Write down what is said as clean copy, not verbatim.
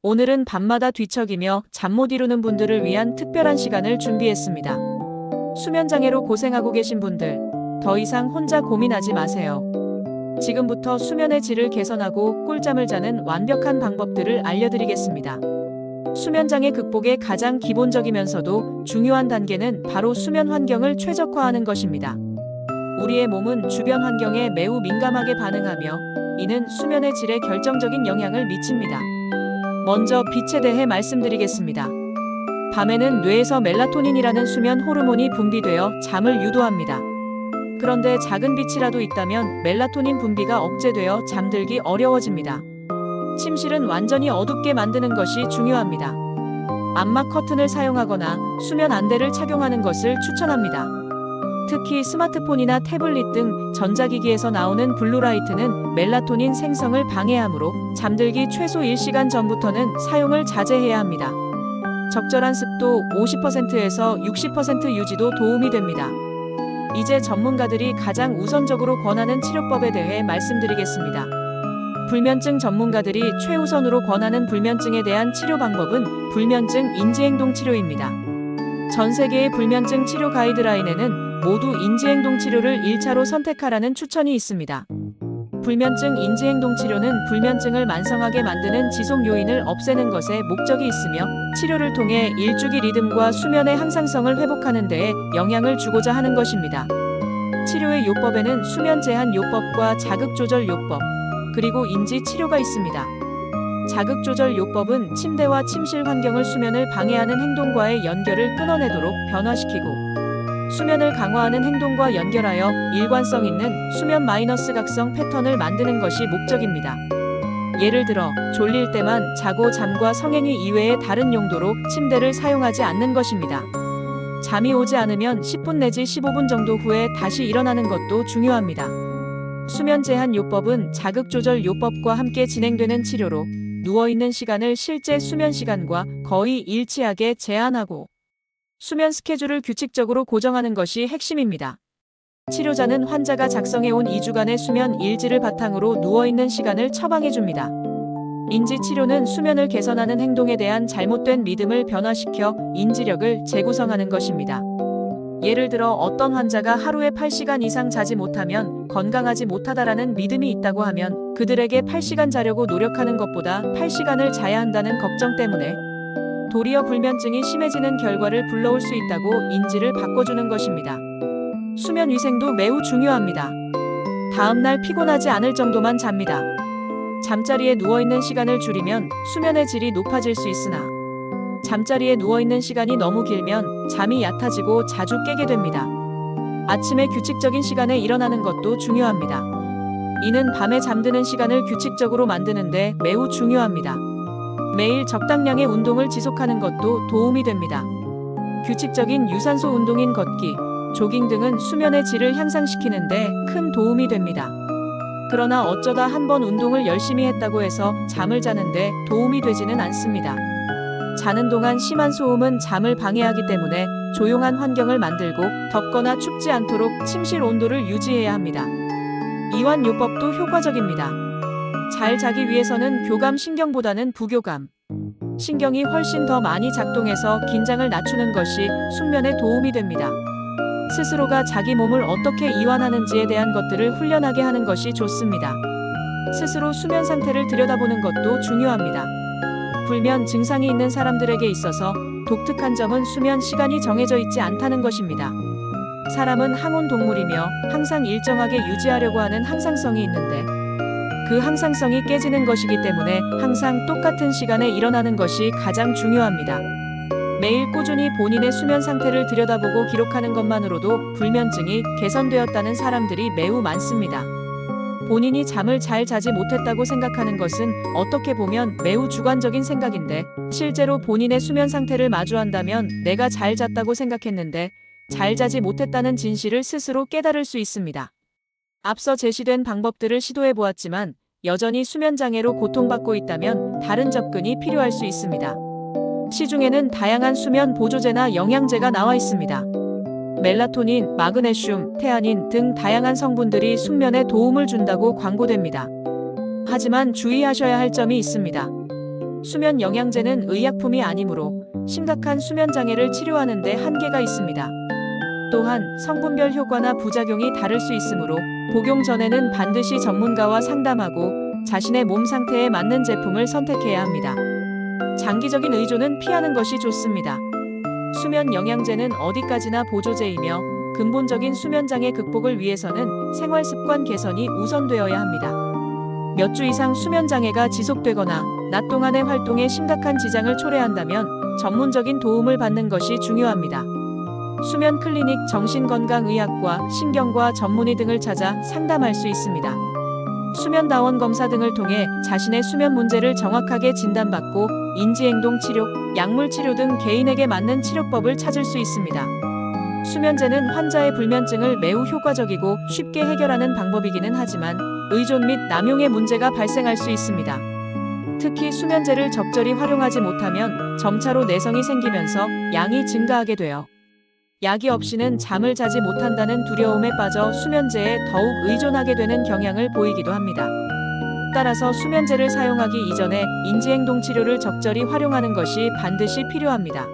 오늘은 밤마다 뒤척이며 잠 못 이루는 분들을 위한 특별한 시간을 준비했습니다. 수면장애로 고생하고 계신 분들, 더 이상 혼자 고민하지 마세요. 지금부터 수면의 질을 개선하고 꿀잠을 자는 완벽한 방법들을 알려드리겠습니다. 수면장애 극복의 가장 기본적이면서도 중요한 단계는 바로 수면 환경을 최적화하는 것입니다. 우리의 몸은 주변 환경에 매우 민감하게 반응하며 이는 수면의 질에 결정적인 영향을 미칩니다. 먼저 빛에 대해 말씀드리겠습니다. 밤에는 뇌에서 멜라토닌이라는 수면 호르몬이 분비되어 잠을 유도합니다. 그런데 작은 빛이라도 있다면 멜라토닌 분비가 억제되어 잠들기 어려워집니다. 침실은 완전히 어둡게 만드는 것이 중요합니다. 암막 커튼을 사용하거나 수면 안대를 착용하는 것을 추천합니다. 특히 스마트폰이나 태블릿 등 전자기기에서 나오는 블루라이트는 멜라토닌 생성을 방해하므로 잠들기 최소 1시간 전부터는 사용을 자제해야 합니다. 적절한 습도 50%에서 60% 유지도 도움이 됩니다. 이제 전문가들이 가장 우선적으로 권하는 치료법에 대해 말씀드리겠습니다. 불면증 전문가들이 최우선으로 권하는 불면증에 대한 치료 방법은 불면증 인지행동 치료입니다. 전 세계의 불면증 치료 가이드라인에는 모두 인지행동 치료를 1차로 선택하라는 추천이 있습니다. 불면증 인지행동 치료는 불면증을 만성하게 만드는 지속 요인을 없애는 것에 목적이 있으며 치료를 통해 일주기 리듬과 수면의 항상성을 회복하는 데에 영향을 주고자 하는 것입니다. 치료의 요법에는 수면 제한 요법과 자극 조절 요법, 그리고 인지 치료가 있습니다. 자극 조절 요법은 침대와 침실 환경을 수면을 방해하는 행동과의 연결을 끊어내도록 변화시키고 수면을 강화하는 행동과 연결하여 일관성 있는 수면 마이너스 각성 패턴을 만드는 것이 목적입니다. 예를 들어 졸릴 때만 자고 잠과 성행위 이외의 다른 용도로 침대를 사용하지 않는 것입니다. 잠이 오지 않으면 10분 내지 15분 정도 후에 다시 일어나는 것도 중요합니다. 수면 제한 요법은 자극 조절 요법과 함께 진행되는 치료로 누워있는 시간을 실제 수면 시간과 거의 일치하게 제한하고 수면 스케줄을 규칙적으로 고정하는 것이 핵심입니다. 치료자는 환자가 작성해온 2주간의 수면 일지를 바탕으로 누워있는 시간을 처방해줍니다. 인지 치료는 수면을 개선하는 행동에 대한 잘못된 믿음을 변화시켜 인지력을 재구성하는 것입니다. 예를 들어 어떤 환자가 하루에 8시간 이상 자지 못하면 건강하지 못하다라는 믿음이 있다고 하면 그들에게 8시간 자려고 노력하는 것보다 8시간을 자야 한다는 걱정 때문에 도리어 불면증이 심해지는 결과를 불러올 수 있다고 인지를 바꿔주는 것입니다. 수면 위생도 매우 중요합니다. 다음날 피곤하지 않을 정도만 잡니다. 잠자리에 누워있는 시간을 줄이면 수면의 질이 높아질 수 있으나 잠자리에 누워있는 시간이 너무 길면 잠이 얕아지고 자주 깨게 됩니다. 아침에 규칙적인 시간에 일어나는 것도 중요합니다. 이는 밤에 잠드는 시간을 규칙적으로 만드는데 매우 중요합니다. 매일 적당량의 운동을 지속하는 것도 도움이 됩니다. 규칙적인 유산소 운동인 걷기, 조깅 등은 수면의 질을 향상시키는데 큰 도움이 됩니다. 그러나 어쩌다 한번 운동을 열심히 했다고 해서 잠을 자는데 도움이 되지는 않습니다. 자는 동안 심한 소음은 잠을 방해하기 때문에 조용한 환경을 만들고 덥거나 춥지 않도록 침실 온도를 유지해야 합니다. 이완요법도 효과적입니다. 잘 자기 위해서는 교감 신경보다는 부교감 신경이 훨씬 더 많이 작동해서 긴장을 낮추는 것이 숙면에 도움이 됩니다. 스스로가 자기 몸을 어떻게 이완하는지에 대한 것들을 훈련하게 하는 것이 좋습니다. 스스로 수면 상태를 들여다보는 것도 중요합니다. 불면 증상이 있는 사람들에게 있어서 독특한 점은 수면 시간이 정해져 있지 않다는 것입니다. 사람은 항온 동물이며 항상 일정하게 유지하려고 하는 항상성이 있는데 그 항상성이 깨지는 것이기 때문에 항상 똑같은 시간에 일어나는 것이 가장 중요합니다. 매일 꾸준히 본인의 수면 상태를 들여다보고 기록하는 것만으로도 불면증이 개선되었다는 사람들이 매우 많습니다. 본인이 잠을 잘 자지 못했다고 생각하는 것은 어떻게 보면 매우 주관적인 생각인데 실제로 본인의 수면 상태를 마주한다면 내가 잘 잤다고 생각했는데 잘 자지 못했다는 진실을 스스로 깨달을 수 있습니다. 앞서 제시된 방법들을 시도해 보았지만 여전히 수면 장애로 고통받고 있다면 다른 접근이 필요할 수 있습니다. 시중에는 다양한 수면 보조제나 영양제가 나와 있습니다. 멜라토닌, 마그네슘, 테아닌 등 다양한 성분들이 숙면에 도움을 준다고 광고됩니다. 하지만 주의하셔야 할 점이 있습니다. 수면 영양제는 의약품이 아니므로 심각한 수면 장애를 치료하는 데 한계가 있습니다. 또한 성분별 효과나 부작용이 다를 수 있으므로 복용 전에는 반드시 전문가와 상담하고 자신의 몸 상태에 맞는 제품을 선택해야 합니다. 장기적인 의존은 피하는 것이 좋습니다. 수면 영양제는 어디까지나 보조제이며 근본적인 수면 장애 극복을 위해서는 생활 습관 개선이 우선되어야 합니다. 몇 주 이상 수면 장애가 지속되거나 낮 동안의 활동에 심각한 지장을 초래한다면 전문적인 도움을 받는 것이 중요합니다. 수면 클리닉, 정신건강의학과, 신경과 전문의 등을 찾아 상담할 수 있습니다. 수면 다원 검사 등을 통해 자신의 수면 문제를 정확하게 진단받고 인지행동 치료, 약물 치료 등 개인에게 맞는 치료법을 찾을 수 있습니다. 수면제는 환자의 불면증을 매우 효과적이고 쉽게 해결하는 방법이기는 하지만 의존 및 남용의 문제가 발생할 수 있습니다. 특히 수면제를 적절히 활용하지 못하면 점차로 내성이 생기면서 양이 증가하게 되어 약이 없이는 잠을 자지 못한다는 두려움에 빠져 수면제에 더욱 의존하게 되는 경향을 보이기도 합니다. 따라서 수면제를 사용하기 이전에 인지행동 치료를 적절히 활용하는 것이 반드시 필요합니다.